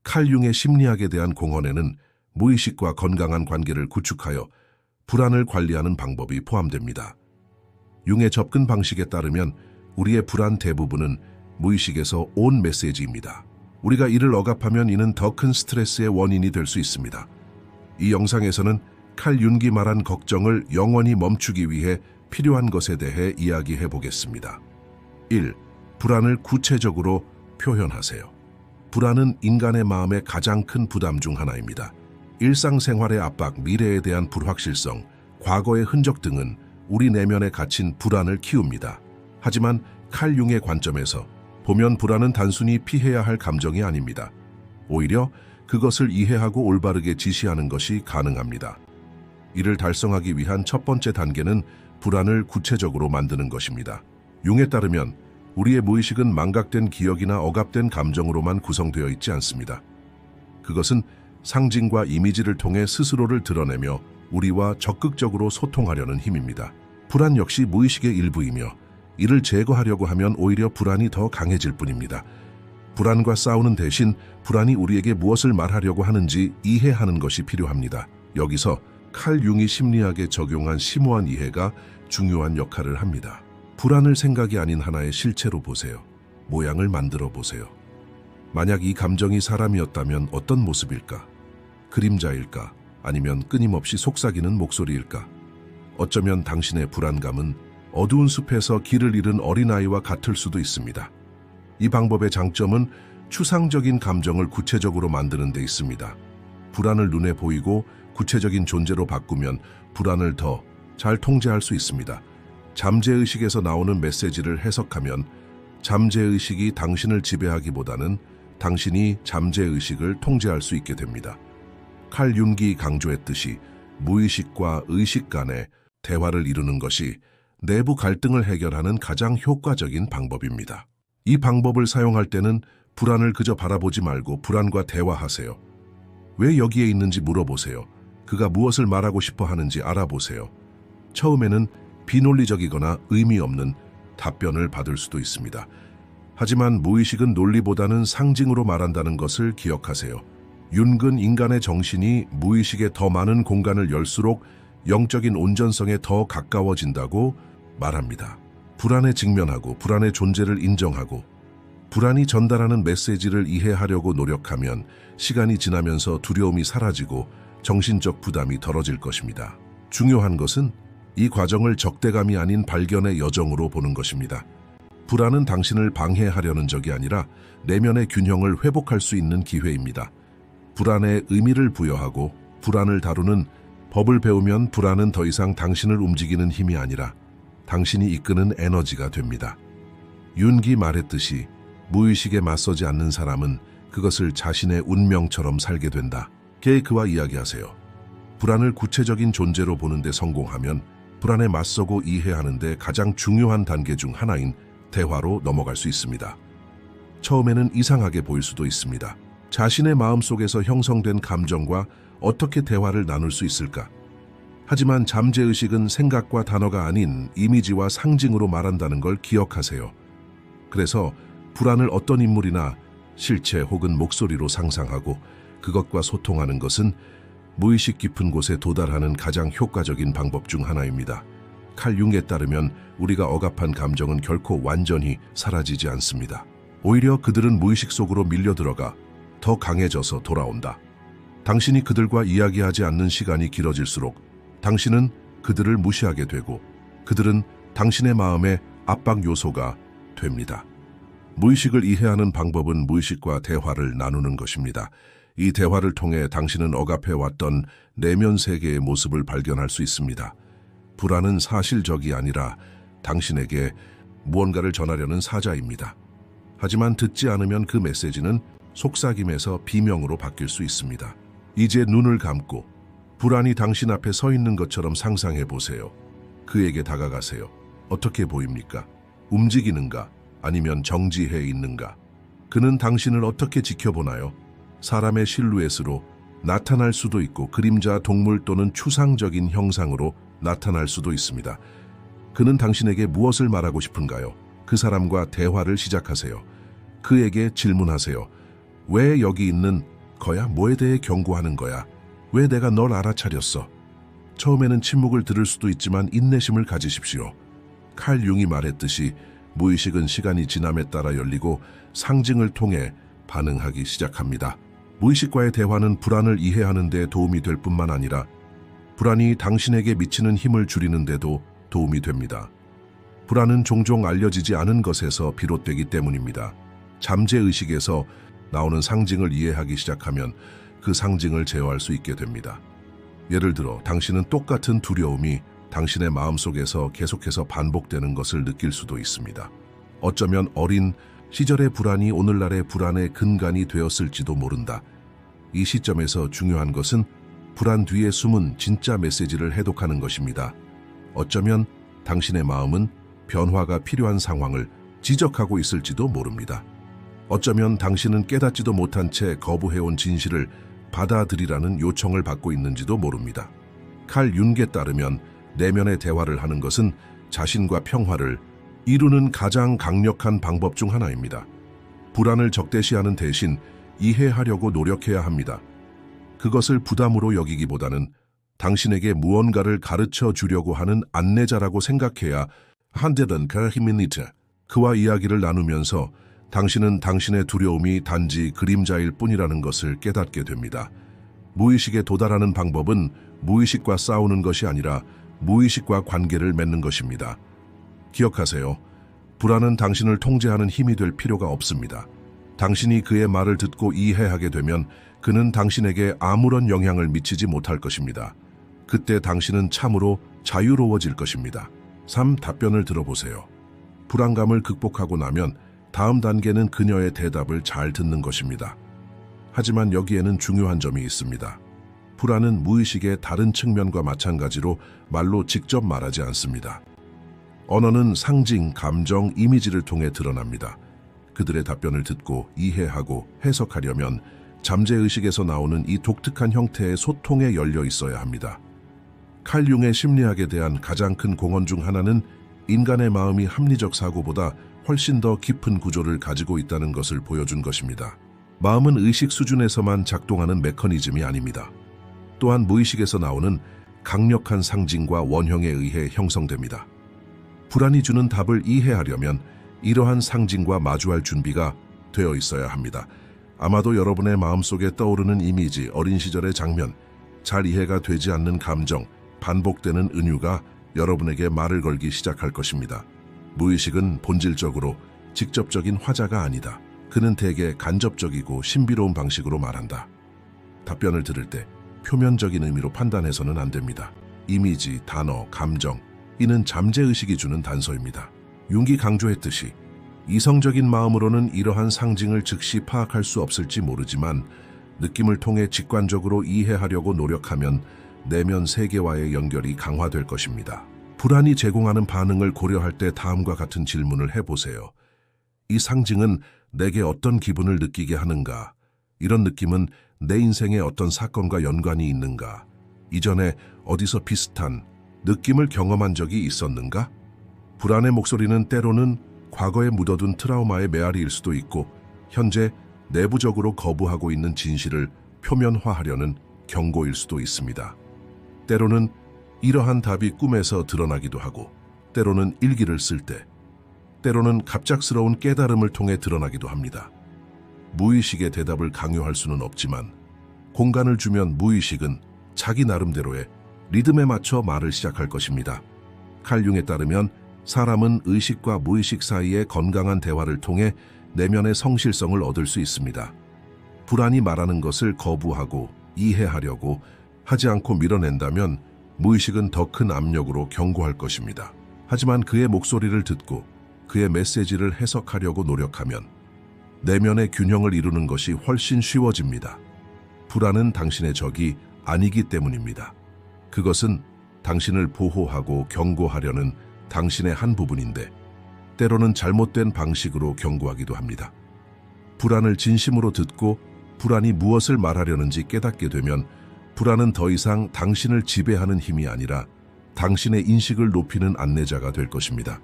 칼 융의 심리학에 대한 공헌에는 무의식과 건강한 관계를 구축하여 불안을 관리하는 방법이 포함됩니다. 융의 접근 방식에 따르면 우리의 불안 대부분은 무의식에서 온 메시지입니다. 우리가 이를 억압하면 이는 더 큰 스트레스의 원인이 될 수 있습니다. 이 영상에서는 칼 융이 말한 걱정을 영원히 멈추기 위해 필요한 것에 대해 이야기해 보겠습니다. 1. 불안을 구체적으로 표현하세요. 불안은 인간의 마음의 가장 큰 부담 중 하나입니다. 일상생활의 압박, 미래에 대한 불확실성, 과거의 흔적 등은 우리 내면에 갇힌 불안을 키웁니다. 하지만 칼 융의 관점에서 보면 불안은 단순히 피해야 할 감정이 아닙니다. 오히려 그것을 이해하고 올바르게 지시하는 것이 가능합니다. 이를 달성하기 위한 첫 번째 단계는 불안을 구체적으로 만드는 것입니다. 융에 따르면 우리의 무의식은 망각된 기억이나 억압된 감정으로만 구성되어 있지 않습니다. 그것은 상징과 이미지를 통해 스스로를 드러내며 우리와 적극적으로 소통하려는 힘입니다. 불안 역시 무의식의 일부이며 이를 제거하려고 하면 오히려 불안이 더 강해질 뿐입니다. 불안과 싸우는 대신 불안이 우리에게 무엇을 말하려고 하는지 이해하는 것이 필요합니다. 여기서 칼 융이 심리학에 적용한 심오한 이해가 중요한 역할을 합니다. 불안을 생각이 아닌 하나의 실체로 보세요. 모양을 만들어 보세요. 만약 이 감정이 사람이었다면 어떤 모습일까? 그림자일까? 아니면 끊임없이 속삭이는 목소리일까? 어쩌면 당신의 불안감은 어두운 숲에서 길을 잃은 어린아이와 같을 수도 있습니다. 이 방법의 장점은 추상적인 감정을 구체적으로 만드는 데 있습니다. 불안을 눈에 보이고 구체적인 존재로 바꾸면 불안을 더 잘 통제할 수 있습니다. 잠재의식에서 나오는 메시지를 해석하면 잠재의식이 당신을 지배하기보다는 당신이 잠재의식을 통제할 수 있게 됩니다. 칼 융이 강조했듯이 무의식과 의식 간의 대화를 이루는 것이 내부 갈등을 해결하는 가장 효과적인 방법입니다. 이 방법을 사용할 때는 불안을 그저 바라보지 말고 불안과 대화하세요. 왜 여기에 있는지 물어보세요. 그가 무엇을 말하고 싶어 하는지 알아보세요. 처음에는 비논리적이거나 의미 없는 답변을 받을 수도 있습니다. 하지만 무의식은 논리보다는 상징으로 말한다는 것을 기억하세요. 융은 인간의 정신이 무의식에 더 많은 공간을 열수록 영적인 온전성에 더 가까워진다고 말합니다. 불안에 직면하고 불안의 존재를 인정하고 불안이 전달하는 메시지를 이해하려고 노력하면 시간이 지나면서 두려움이 사라지고 정신적 부담이 덜어질 것입니다. 중요한 것은 이 과정을 적대감이 아닌 발견의 여정으로 보는 것입니다. 불안은 당신을 방해하려는 적이 아니라 내면의 균형을 회복할 수 있는 기회입니다. 불안에 의미를 부여하고 불안을 다루는 법을 배우면 불안은 더 이상 당신을 움직이는 힘이 아니라 당신이 이끄는 에너지가 됩니다. 융이 말했듯이 무의식에 맞서지 않는 사람은 그것을 자신의 운명처럼 살게 된다. 그와 이야기하세요. 불안을 구체적인 존재로 보는데 성공하면 불안에 맞서고 이해하는 데 가장 중요한 단계 중 하나인 대화로 넘어갈 수 있습니다. 처음에는 이상하게 보일 수도 있습니다. 자신의 마음속에서 형성된 감정과 어떻게 대화를 나눌 수 있을까? 하지만 잠재의식은 생각과 단어가 아닌 이미지와 상징으로 말한다는 걸 기억하세요. 그래서 불안을 어떤 인물이나 실체 혹은 목소리로 상상하고 그것과 소통하는 것은 무의식 깊은 곳에 도달하는 가장 효과적인 방법 중 하나입니다. 칼 융에 따르면 우리가 억압한 감정은 결코 완전히 사라지지 않습니다. 오히려 그들은 무의식 속으로 밀려 들어가 더 강해져서 돌아온다. 당신이 그들과 이야기하지 않는 시간이 길어질수록 당신은 그들을 무시하게 되고 그들은 당신의 마음의 압박 요소가 됩니다. 무의식을 이해하는 방법은 무의식과 대화를 나누는 것입니다. 이 대화를 통해 당신은 억압해왔던 내면 세계의 모습을 발견할 수 있습니다. 불안은 사실적이 아니라 당신에게 무언가를 전하려는 사자입니다. 하지만 듣지 않으면 그 메시지는 속삭임에서 비명으로 바뀔 수 있습니다. 이제 눈을 감고 불안이 당신 앞에 서 있는 것처럼 상상해 보세요. 그에게 다가가세요. 어떻게 보입니까? 움직이는가? 아니면 정지해 있는가? 그는 당신을 어떻게 지켜보나요? 사람의 실루엣으로 나타날 수도 있고 그림자, 동물 또는 추상적인 형상으로 나타날 수도 있습니다. 그는 당신에게 무엇을 말하고 싶은가요? 그 사람과 대화를 시작하세요. 그에게 질문하세요. 왜 여기 있는 거야? 뭐에 대해 경고하는 거야? 왜 내가 널 알아차렸어? 처음에는 침묵을 들을 수도 있지만 인내심을 가지십시오. 칼 융이 말했듯이 무의식은 시간이 지남에 따라 열리고 상징을 통해 반응하기 시작합니다. 무의식과의 대화는 불안을 이해하는 데 도움이 될 뿐만 아니라 불안이 당신에게 미치는 힘을 줄이는 데도 도움이 됩니다. 불안은 종종 알려지지 않은 것에서 비롯되기 때문입니다. 잠재의식에서 나오는 상징을 이해하기 시작하면 그 상징을 제어할 수 있게 됩니다. 예를 들어 당신은 똑같은 두려움이 당신의 마음속에서 계속해서 반복되는 것을 느낄 수도 있습니다. 어쩌면 어린 시절의 불안이 오늘날의 불안의 근간이 되었을지도 모른다. 이 시점에서 중요한 것은 불안 뒤에 숨은 진짜 메시지를 해독하는 것입니다. 어쩌면 당신의 마음은 변화가 필요한 상황을 지적하고 있을지도 모릅니다. 어쩌면 당신은 깨닫지도 못한 채 거부해온 진실을 받아들이라는 요청을 받고 있는지도 모릅니다. 칼 융에 따르면 내면의 대화를 하는 것은 자신과 평화를 이루는 가장 강력한 방법 중 하나입니다. 불안을 적대시하는 대신 이해하려고 노력해야 합니다. 그것을 부담으로 여기기보다는 당신에게 무언가를 가르쳐 주려고 하는 안내자라고 생각해야 한데든 카히미니트 그와 이야기를 나누면서 당신은 당신의 두려움이 단지 그림자일 뿐이라는 것을 깨닫게 됩니다. 무의식에 도달하는 방법은 무의식과 싸우는 것이 아니라 무의식과 관계를 맺는 것입니다. 기억하세요. 불안은 당신을 통제하는 힘이 될 필요가 없습니다. 당신이 그의 말을 듣고 이해하게 되면 그는 당신에게 아무런 영향을 미치지 못할 것입니다. 그때 당신은 참으로 자유로워질 것입니다. 3. 답변을 들어보세요. 불안감을 극복하고 나면 다음 단계는 그녀의 대답을 잘 듣는 것입니다. 하지만 여기에는 중요한 점이 있습니다. 불안은 무의식의 다른 측면과 마찬가지로 말로 직접 말하지 않습니다. 언어는 상징, 감정, 이미지를 통해 드러납니다. 그들의 답변을 듣고 이해하고 해석하려면 잠재의식에서 나오는 이 독특한 형태의 소통에 열려 있어야 합니다. 칼 융의 심리학에 대한 가장 큰 공헌 중 하나는 인간의 마음이 합리적 사고보다 훨씬 더 깊은 구조를 가지고 있다는 것을 보여준 것입니다. 마음은 의식 수준에서만 작동하는 메커니즘이 아닙니다. 또한 무의식에서 나오는 강력한 상징과 원형에 의해 형성됩니다. 불안이 주는 답을 이해하려면 이러한 상징과 마주할 준비가 되어 있어야 합니다. 아마도 여러분의 마음속에 떠오르는 이미지, 어린 시절의 장면, 잘 이해가 되지 않는 감정, 반복되는 은유가 여러분에게 말을 걸기 시작할 것입니다. 무의식은 본질적으로 직접적인 화자가 아니다. 그는 대개 간접적이고 신비로운 방식으로 말한다. 답변을 들을 때 표면적인 의미로 판단해서는 안 됩니다. 이미지, 단어, 감정, 이는 잠재의식이 주는 단서입니다. 융이 강조했듯이 이성적인 마음으로는 이러한 상징을 즉시 파악할 수 없을지 모르지만 느낌을 통해 직관적으로 이해하려고 노력하면 내면 세계와의 연결이 강화될 것입니다. 불안이 제공하는 반응을 고려할 때 다음과 같은 질문을 해보세요. 이 상징은 내게 어떤 기분을 느끼게 하는가? 이런 느낌은 내 인생에 어떤 사건과 연관이 있는가? 이전에 어디서 비슷한 느낌을 경험한 적이 있었는가? 불안의 목소리는 때로는 과거에 묻어둔 트라우마의 메아리일 수도 있고 현재 내부적으로 거부하고 있는 진실을 표면화하려는 경고일 수도 있습니다. 때로는 이러한 답이 꿈에서 드러나기도 하고 때로는 일기를 쓸 때, 때로는 갑작스러운 깨달음을 통해 드러나기도 합니다. 무의식의 대답을 강요할 수는 없지만 공간을 주면 무의식은 자기 나름대로의 리듬에 맞춰 말을 시작할 것입니다. 칼 융에 따르면 사람은 의식과 무의식 사이의 건강한 대화를 통해 내면의 성실성을 얻을 수 있습니다. 불안이 말하는 것을 거부하고 이해하려고 하지 않고 밀어낸다면 무의식은 더 큰 압력으로 경고할 것입니다. 하지만 그의 목소리를 듣고 그의 메시지를 해석하려고 노력하면 내면의 균형을 이루는 것이 훨씬 쉬워집니다. 불안은 당신의 적이 아니기 때문입니다. 그것은 당신을 보호하고 경고하려는 당신의 한 부분인데 때로는 잘못된 방식으로 경고하기도 합니다. 불안을 진심으로 듣고 불안이 무엇을 말하려는지 깨닫게 되면 불안은 더 이상 당신을 지배하는 힘이 아니라 당신의 인식을 높이는 안내자가 될 것입니다.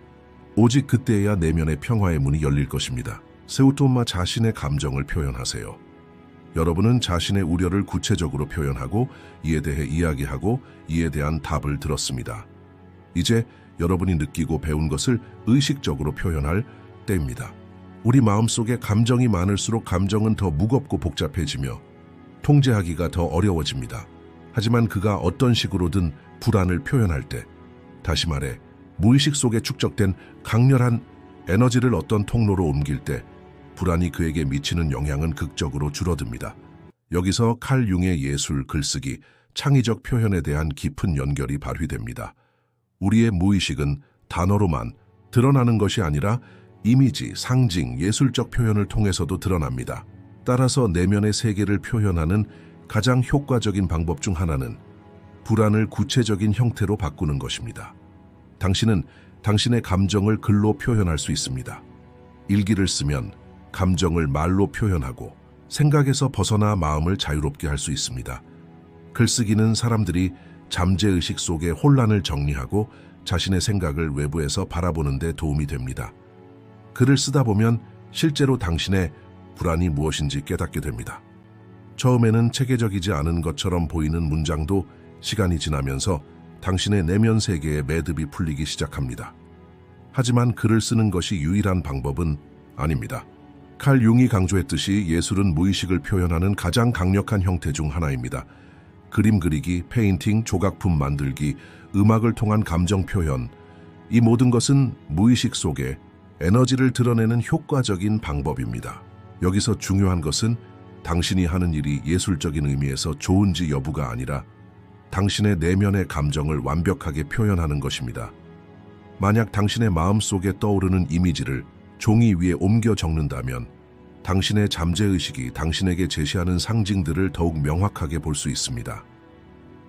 오직 그때야 내면의 평화의 문이 열릴 것입니다. 세우토마 자신의 감정을 표현하세요. 여러분은 자신의 우려를 구체적으로 표현하고 이에 대해 이야기하고 이에 대한 답을 들었습니다. 이제 여러분이 느끼고 배운 것을 의식적으로 표현할 때입니다. 우리 마음속에 감정이 많을수록 감정은 더 무겁고 복잡해지며 통제하기가 더 어려워집니다. 하지만 그가 어떤 식으로든 불안을 표현할 때, 다시 말해 무의식 속에 축적된 강렬한 에너지를 어떤 통로로 옮길 때 불안이 그에게 미치는 영향은 극적으로 줄어듭니다. 여기서 칼 융의 예술, 글쓰기, 창의적 표현에 대한 깊은 연결이 발휘됩니다. 우리의 무의식은 단어로만 드러나는 것이 아니라 이미지, 상징, 예술적 표현을 통해서도 드러납니다. 따라서 내면의 세계를 표현하는 가장 효과적인 방법 중 하나는 불안을 구체적인 형태로 바꾸는 것입니다. 당신은 당신의 감정을 글로 표현할 수 있습니다. 일기를 쓰면 감정을 말로 표현하고 생각에서 벗어나 마음을 자유롭게 할 수 있습니다. 글쓰기는 사람들이 잠재의식 속의 혼란을 정리하고 자신의 생각을 외부에서 바라보는 데 도움이 됩니다. 글을 쓰다 보면 실제로 당신의 불안이 무엇인지 깨닫게 됩니다. 처음에는 체계적이지 않은 것처럼 보이는 문장도 시간이 지나면서 당신의 내면 세계에 매듭이 풀리기 시작합니다. 하지만 글을 쓰는 것이 유일한 방법은 아닙니다. 칼 융이 강조했듯이 예술은 무의식을 표현하는 가장 강력한 형태 중 하나입니다. 그림 그리기, 페인팅, 조각품 만들기, 음악을 통한 감정 표현, 이 모든 것은 무의식 속에 에너지를 드러내는 효과적인 방법입니다. 여기서 중요한 것은 당신이 하는 일이 예술적인 의미에서 좋은지 여부가 아니라 당신의 내면의 감정을 완벽하게 표현하는 것입니다. 만약 당신의 마음속에 떠오르는 이미지를 종이 위에 옮겨 적는다면 당신의 잠재의식이 당신에게 제시하는 상징들을 더욱 명확하게 볼 수 있습니다.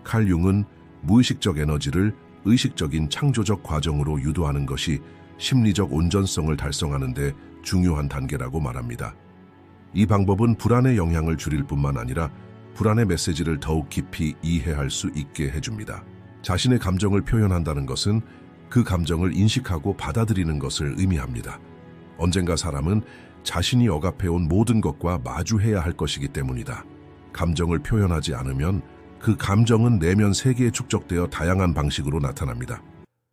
칼 융은 무의식적 에너지를 의식적인 창조적 과정으로 유도하는 것이 심리적 온전성을 달성하는 데 중요한 단계라고 말합니다. 이 방법은 불안의 영향을 줄일 뿐만 아니라 불안의 메시지를 더욱 깊이 이해할 수 있게 해줍니다. 자신의 감정을 표현한다는 것은 그 감정을 인식하고 받아들이는 것을 의미합니다. 언젠가 사람은 자신이 억압해온 모든 것과 마주해야 할 것이기 때문이다. 감정을 표현하지 않으면 그 감정은 내면 세계에 축적되어 다양한 방식으로 나타납니다.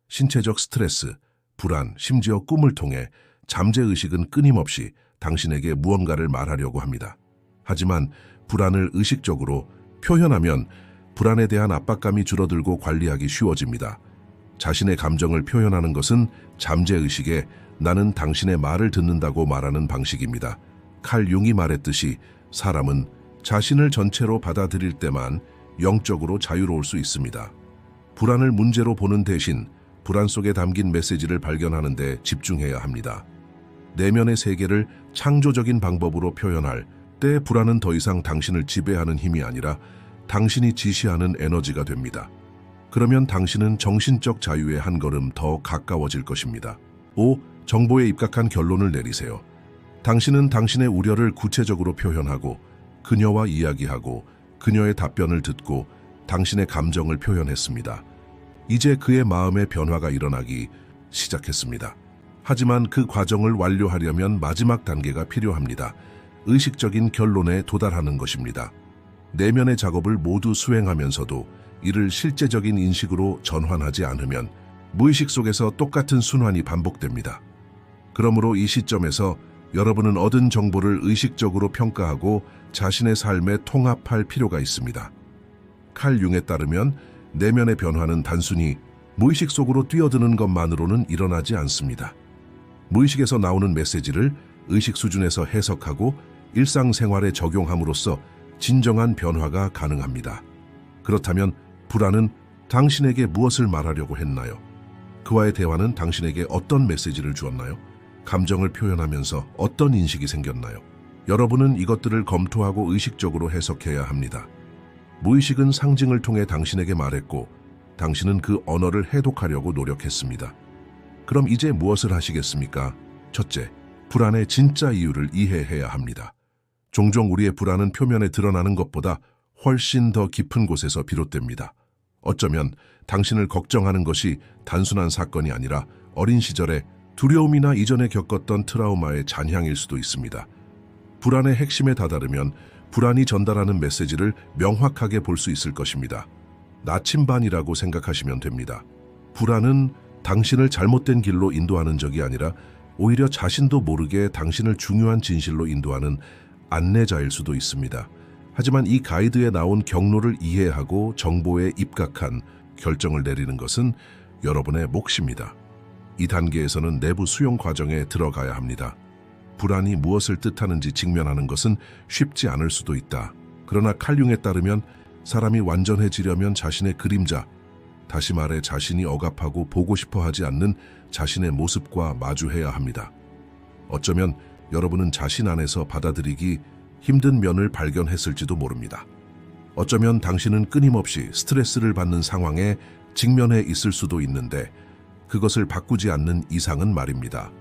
신체적 스트레스, 불안, 심지어 꿈을 통해 잠재의식은 끊임없이 당신에게 무언가를 말하려고 합니다. 하지만 불안을 의식적으로 표현하면 불안에 대한 압박감이 줄어들고 관리하기 쉬워집니다. 자신의 감정을 표현하는 것은 잠재의식에 나는 당신의 말을 듣는다고 말하는 방식입니다. 칼 융이 말했듯이 사람은 자신을 전체로 받아들일 때만 영적으로 자유로울 수 있습니다. 불안을 문제로 보는 대신 불안 속에 담긴 메시지를 발견하는 데 집중해야 합니다. 내면의 세계를 창조적인 방법으로 표현할 때 불안은 더 이상 당신을 지배하는 힘이 아니라 당신이 지시하는 에너지가 됩니다. 그러면 당신은 정신적 자유에 한 걸음 더 가까워질 것입니다. 5. 정보에 입각한 결론을 내리세요. 당신은 당신의 우려를 구체적으로 표현하고 그녀와 이야기하고 그녀의 답변을 듣고 당신의 감정을 표현했습니다. 이제 그의 마음의 변화가 일어나기 시작했습니다. 하지만 그 과정을 완료하려면 마지막 단계가 필요합니다. 의식적인 결론에 도달하는 것입니다. 내면의 작업을 모두 수행하면서도 이를 실제적인 인식으로 전환하지 않으면 무의식 속에서 똑같은 순환이 반복됩니다. 그러므로 이 시점에서 여러분은 얻은 정보를 의식적으로 평가하고 자신의 삶에 통합할 필요가 있습니다. 칼 융에 따르면 내면의 변화는 단순히 무의식 속으로 뛰어드는 것만으로는 일어나지 않습니다. 무의식에서 나오는 메시지를 의식 수준에서 해석하고 일상생활에 적용함으로써 진정한 변화가 가능합니다. 그렇다면 불안은 당신에게 무엇을 말하려고 했나요? 그와의 대화는 당신에게 어떤 메시지를 주었나요? 감정을 표현하면서 어떤 인식이 생겼나요? 여러분은 이것들을 검토하고 의식적으로 해석해야 합니다. 무의식은 상징을 통해 당신에게 말했고 당신은 그 언어를 해독하려고 노력했습니다. 그럼 이제 무엇을 하시겠습니까? 첫째, 불안의 진짜 이유를 이해해야 합니다. 종종 우리의 불안은 표면에 드러나는 것보다 훨씬 더 깊은 곳에서 비롯됩니다. 어쩌면 당신을 걱정하는 것이 단순한 사건이 아니라 어린 시절에 두려움이나 이전에 겪었던 트라우마의 잔향일 수도 있습니다. 불안의 핵심에 다다르면 불안이 전달하는 메시지를 명확하게 볼 수 있을 것입니다. 나침반이라고 생각하시면 됩니다. 불안은 당신을 잘못된 길로 인도하는 적이 아니라 오히려 자신도 모르게 당신을 중요한 진실로 인도하는 안내자일 수도 있습니다. 하지만 이 가이드에 나온 경로를 이해하고 정보에 입각한 결정을 내리는 것은 여러분의 몫입니다. 이 단계에서는 내부 수용 과정에 들어가야 합니다. 불안이 무엇을 뜻하는지 직면하는 것은 쉽지 않을 수도 있다. 그러나 칼 융에 따르면 사람이 완전해지려면 자신의 그림자, 다시 말해 자신이 억압하고 보고 싶어 하지 않는 자신의 모습과 마주해야 합니다. 어쩌면 여러분은 자신 안에서 받아들이기 힘든 면을 발견했을지도 모릅니다. 어쩌면 당신은 끊임없이 스트레스를 받는 상황에 직면해 있을 수도 있는데 그것을 바꾸지 않는 이상은 말입니다.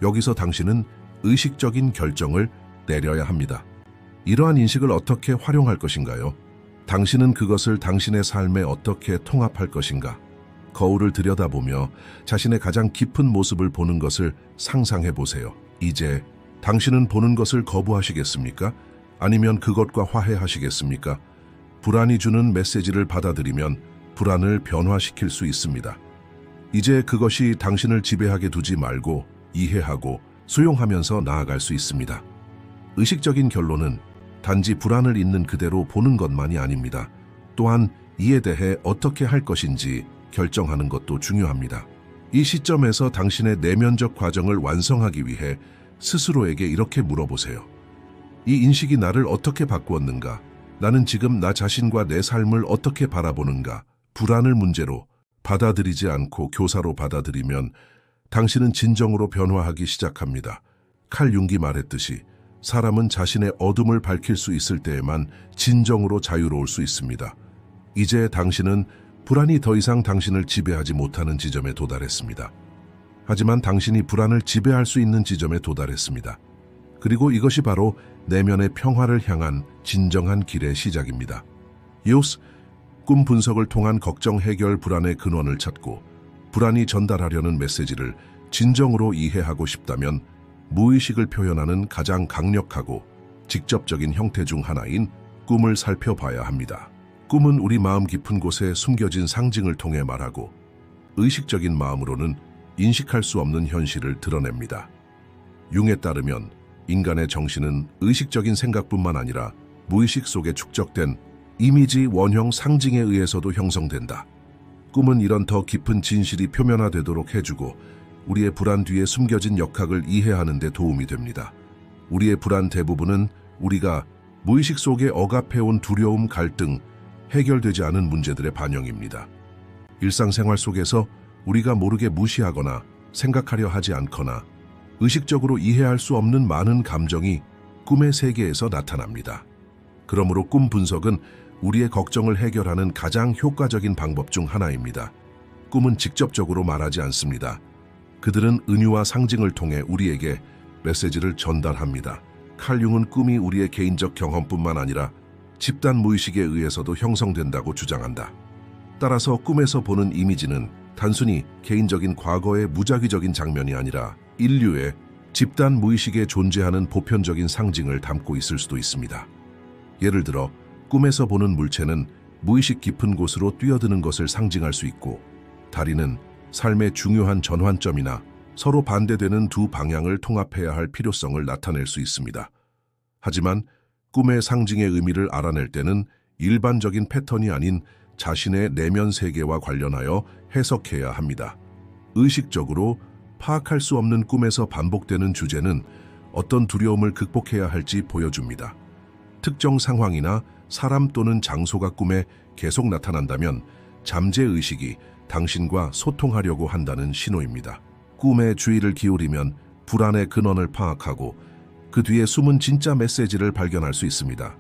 여기서 당신은 의식적인 결정을 내려야 합니다. 이러한 인식을 어떻게 활용할 것인가요? 당신은 그것을 당신의 삶에 어떻게 통합할 것인가? 거울을 들여다보며 자신의 가장 깊은 모습을 보는 것을 상상해 보세요. 이제 당신은 보는 것을 거부하시겠습니까? 아니면 그것과 화해하시겠습니까? 불안이 주는 메시지를 받아들이면 불안을 변화시킬 수 있습니다. 이제 그것이 당신을 지배하게 두지 말고 이해하고 수용하면서 나아갈 수 있습니다. 의식적인 결론은 단지 불안을 있는 그대로 보는 것만이 아닙니다. 또한 이에 대해 어떻게 할 것인지 결정하는 것도 중요합니다. 이 시점에서 당신의 내면적 과정을 완성하기 위해 스스로에게 이렇게 물어보세요. 이 인식이 나를 어떻게 바꾸었는가? 나는 지금 나 자신과 내 삶을 어떻게 바라보는가? 불안을 문제로 받아들이지 않고 교사로 받아들이면 당신은 진정으로 변화하기 시작합니다. 칼 융이 말했듯이 사람은 자신의 어둠을 밝힐 수 있을 때에만 진정으로 자유로울 수 있습니다. 이제 당신은 불안이 더 이상 당신을 지배하지 못하는 지점에 도달했습니다. 하지만 당신이 불안을 지배할 수 있는 지점에 도달했습니다. 그리고 이것이 바로 내면의 평화를 향한 진정한 길의 시작입니다. 요스, 꿈 분석을 통한 걱정 해결 불안의 근원을 찾고 불안이 전달하려는 메시지를 진정으로 이해하고 싶다면 무의식을 표현하는 가장 강력하고 직접적인 형태 중 하나인 꿈을 살펴봐야 합니다. 꿈은 우리 마음 깊은 곳에 숨겨진 상징을 통해 말하고 의식적인 마음으로는 인식할 수 없는 현실을 드러냅니다. 융에 따르면 인간의 정신은 의식적인 생각뿐만 아니라 무의식 속에 축적된 이미지, 원형, 상징에 의해서도 형성된다. 꿈은 이런 더 깊은 진실이 표면화되도록 해주고 우리의 불안 뒤에 숨겨진 역학을 이해하는 데 도움이 됩니다. 우리의 불안 대부분은 우리가 무의식 속에 억압해온 두려움, 갈등, 해결되지 않은 문제들의 반영입니다. 일상생활 속에서 우리가 모르게 무시하거나 생각하려 하지 않거나 의식적으로 이해할 수 없는 많은 감정이 꿈의 세계에서 나타납니다. 그러므로 꿈 분석은 우리의 걱정을 해결하는 가장 효과적인 방법 중 하나입니다. 꿈은 직접적으로 말하지 않습니다. 그들은 은유와 상징을 통해 우리에게 메시지를 전달합니다. 칼 융은 꿈이 우리의 개인적 경험뿐만 아니라 집단 무의식에 의해서도 형성된다고 주장한다. 따라서 꿈에서 보는 이미지는 단순히 개인적인 과거의 무작위적인 장면이 아니라 인류의 집단 무의식에 존재하는 보편적인 상징을 담고 있을 수도 있습니다. 예를 들어 꿈에서 보는 물체는 무의식 깊은 곳으로 뛰어드는 것을 상징할 수 있고 다리는 삶의 중요한 전환점이나 서로 반대되는 두 방향을 통합해야 할 필요성을 나타낼 수 있습니다. 하지만 꿈의 상징의 의미를 알아낼 때는 일반적인 패턴이 아닌 자신의 내면 세계와 관련하여 해석해야 합니다. 의식적으로 파악할 수 없는 꿈에서 반복되는 주제는 어떤 두려움을 극복해야 할지 보여줍니다. 특정 상황이나 사람 또는 장소가 꿈에 계속 나타난다면 잠재의식이 당신과 소통하려고 한다는 신호입니다. 꿈에 주의를 기울이면 불안의 근원을 파악하고 그 뒤에 숨은 진짜 메시지를 발견할 수 있습니다.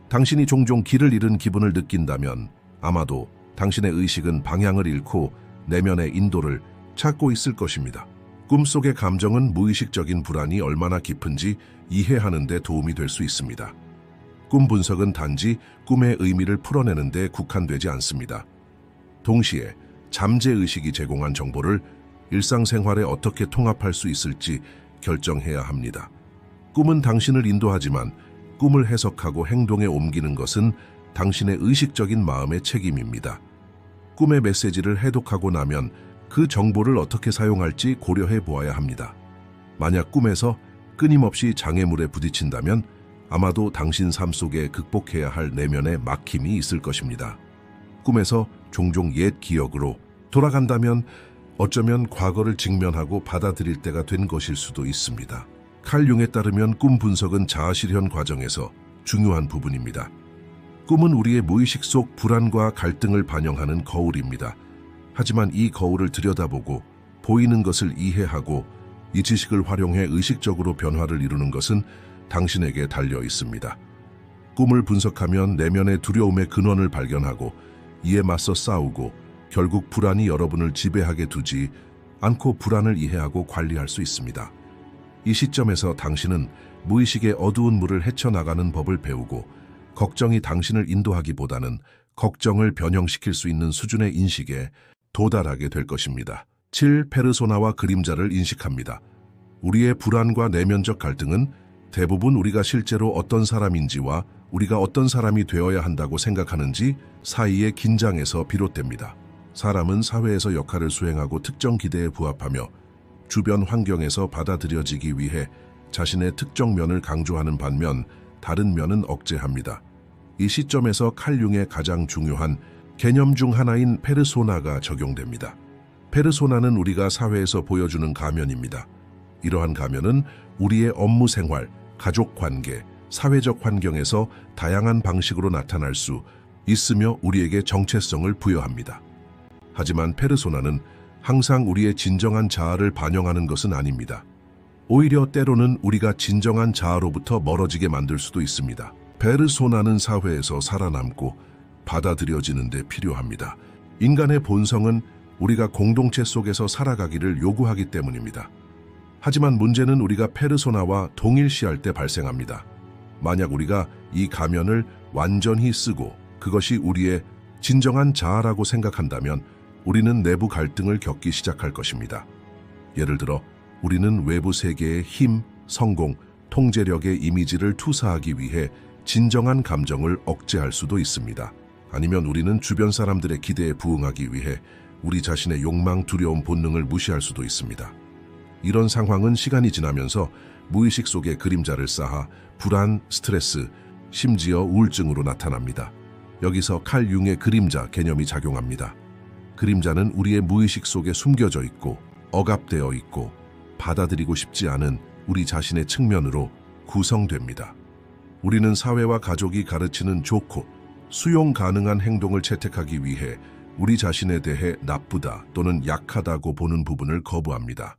당신이 종종 길을 잃은 기분을 느낀다면 아마도 당신의 의식은 방향을 잃고 내면의 인도를 찾고 있을 것입니다. 꿈속의 감정은 무의식적인 불안이 얼마나 깊은지 이해하는 데 도움이 될 수 있습니다. 꿈 분석은 단지 꿈의 의미를 풀어내는 데 국한되지 않습니다. 동시에 잠재의식이 제공한 정보를 일상생활에 어떻게 통합할 수 있을지 결정해야 합니다. 꿈은 당신을 인도하지만 꿈을 해석하고 행동에 옮기는 것은 당신의 의식적인 마음의 책임입니다. 꿈의 메시지를 해독하고 나면 그 정보를 어떻게 사용할지 고려해 보아야 합니다. 만약 꿈에서 끊임없이 장애물에 부딪힌다면 아마도 당신 삶 속에 극복해야 할 내면의 막힘이 있을 것입니다. 꿈에서 종종 옛 기억으로 돌아간다면 어쩌면 과거를 직면하고 받아들일 때가 된 것일 수도 있습니다. 칼 융에 따르면 꿈 분석은 자아실현 과정에서 중요한 부분입니다. 꿈은 우리의 무의식 속 불안과 갈등을 반영하는 거울입니다. 하지만 이 거울을 들여다보고 보이는 것을 이해하고 이 지식을 활용해 의식적으로 변화를 이루는 것은 당신에게 달려 있습니다. 꿈을 분석하면 내면의 두려움의 근원을 발견하고 이에 맞서 싸우고 결국 불안이 여러분을 지배하게 두지 않고 불안을 이해하고 관리할 수 있습니다. 이 시점에서 당신은 무의식의 어두운 물을 헤쳐나가는 법을 배우고 걱정이 당신을 인도하기보다는 걱정을 변형시킬 수 있는 수준의 인식에 도달하게 될 것입니다. 7. 페르소나와 그림자를 인식합니다. 우리의 불안과 내면적 갈등은 대부분 우리가 실제로 어떤 사람인지와 우리가 어떤 사람이 되어야 한다고 생각하는지 사이의 긴장에서 비롯됩니다. 사람은 사회에서 역할을 수행하고 특정 기대에 부합하며 주변 환경에서 받아들여지기 위해 자신의 특정 면을 강조하는 반면 다른 면은 억제합니다. 이 시점에서 칼 융의 가장 중요한 개념 중 하나인 페르소나가 적용됩니다. 페르소나는 우리가 사회에서 보여주는 가면입니다. 이러한 가면은 우리의 업무 생활, 가족 관계, 사회적 환경에서 다양한 방식으로 나타날 수 있으며 우리에게 정체성을 부여합니다. 하지만 페르소나는 항상 우리의 진정한 자아를 반영하는 것은 아닙니다. 오히려 때로는 우리가 진정한 자아로부터 멀어지게 만들 수도 있습니다. 페르소나는 사회에서 살아남고 받아들여지는 데 필요합니다. 인간의 본성은 우리가 공동체 속에서 살아가기를 요구하기 때문입니다. 하지만 문제는 우리가 페르소나와 동일시할 때 발생합니다. 만약 우리가 이 가면을 완전히 쓰고 그것이 우리의 진정한 자아라고 생각한다면 우리는 내부 갈등을 겪기 시작할 것입니다. 예를 들어 우리는 외부 세계의 힘, 성공, 통제력의 이미지를 투사하기 위해 진정한 감정을 억제할 수도 있습니다. 아니면 우리는 주변 사람들의 기대에 부응하기 위해 우리 자신의 욕망, 두려움, 본능을 무시할 수도 있습니다. 이런 상황은 시간이 지나면서 무의식 속에 그림자를 쌓아 불안, 스트레스, 심지어 우울증으로 나타납니다. 여기서 칼 융의 그림자 개념이 작용합니다. 그림자는 우리의 무의식 속에 숨겨져 있고 억압되어 있고 받아들이고 싶지 않은 우리 자신의 측면으로 구성됩니다. 우리는 사회와 가족이 가르치는 좋고 수용 가능한 행동을 채택하기 위해 우리 자신에 대해 나쁘다 또는 약하다고 보는 부분을 거부합니다.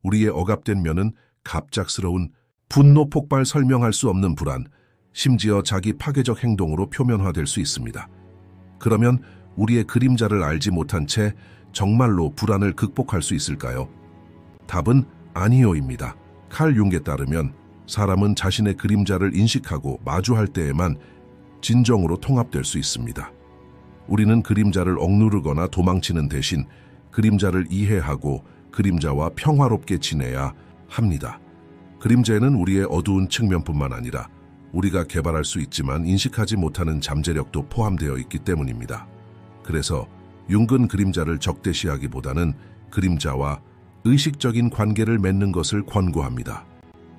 우리의 억압된 면은 갑작스러운 분노 폭발, 설명할 수 없는 불안, 심지어 자기 파괴적 행동으로 표면화될 수 있습니다. 그러면 우리의 그림자를 알지 못한 채 정말로 불안을 극복할 수 있을까요? 답은 아니요입니다. 칼 융에 따르면 사람은 자신의 그림자를 인식하고 마주할 때에만 진정으로 통합될 수 있습니다. 우리는 그림자를 억누르거나 도망치는 대신 그림자를 이해하고 그림자와 평화롭게 지내야 합니다. 그림자에는 우리의 어두운 측면뿐만 아니라 우리가 개발할 수 있지만 인식하지 못하는 잠재력도 포함되어 있기 때문입니다. 그래서 융은 그림자를 적대시하기보다는 그림자와 의식적인 관계를 맺는 것을 권고합니다.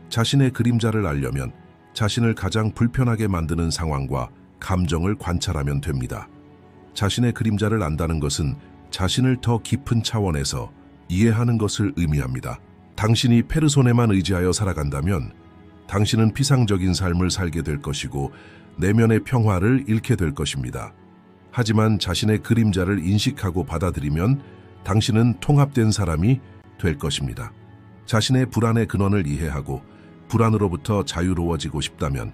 자신의 그림자를 알려면 자신을 가장 불편하게 만드는 상황과 감정을 관찰하면 됩니다. 자신의 그림자를 안다는 것은 자신을 더 깊은 차원에서 이해하는 것을 의미합니다. 당신이 페르소나에만 의지하여 살아간다면 당신은 피상적인 삶을 살게 될 것이고 내면의 평화를 잃게 될 것입니다. 하지만 자신의 그림자를 인식하고 받아들이면 당신은 통합된 사람이 될 것입니다. 자신의 불안의 근원을 이해하고 불안으로부터 자유로워지고 싶다면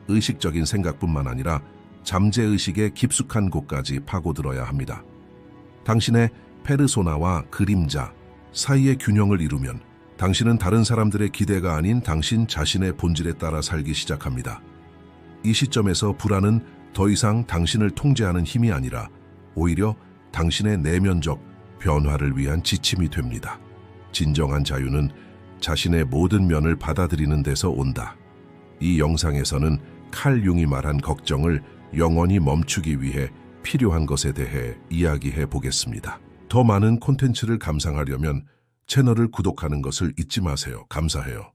의식적인 생각뿐만 아니라 잠재의식의 깊숙한 곳까지 파고들어야 합니다. 당신의 페르소나와 그림자 사이의 균형을 이루면 당신은 다른 사람들의 기대가 아닌 당신 자신의 본질에 따라 살기 시작합니다. 이 시점에서 불안은 더 이상 당신을 통제하는 힘이 아니라 오히려 당신의 내면적 변화를 위한 지침이 됩니다. 진정한 자유는 자신의 모든 면을 받아들이는 데서 온다. 이 영상에서는 칼 융이 말한 걱정을 영원히 멈추기 위해 필요한 것에 대해 이야기해 보겠습니다. 더 많은 콘텐츠를 감상하려면 채널을 구독하는 것을 잊지 마세요. 감사해요.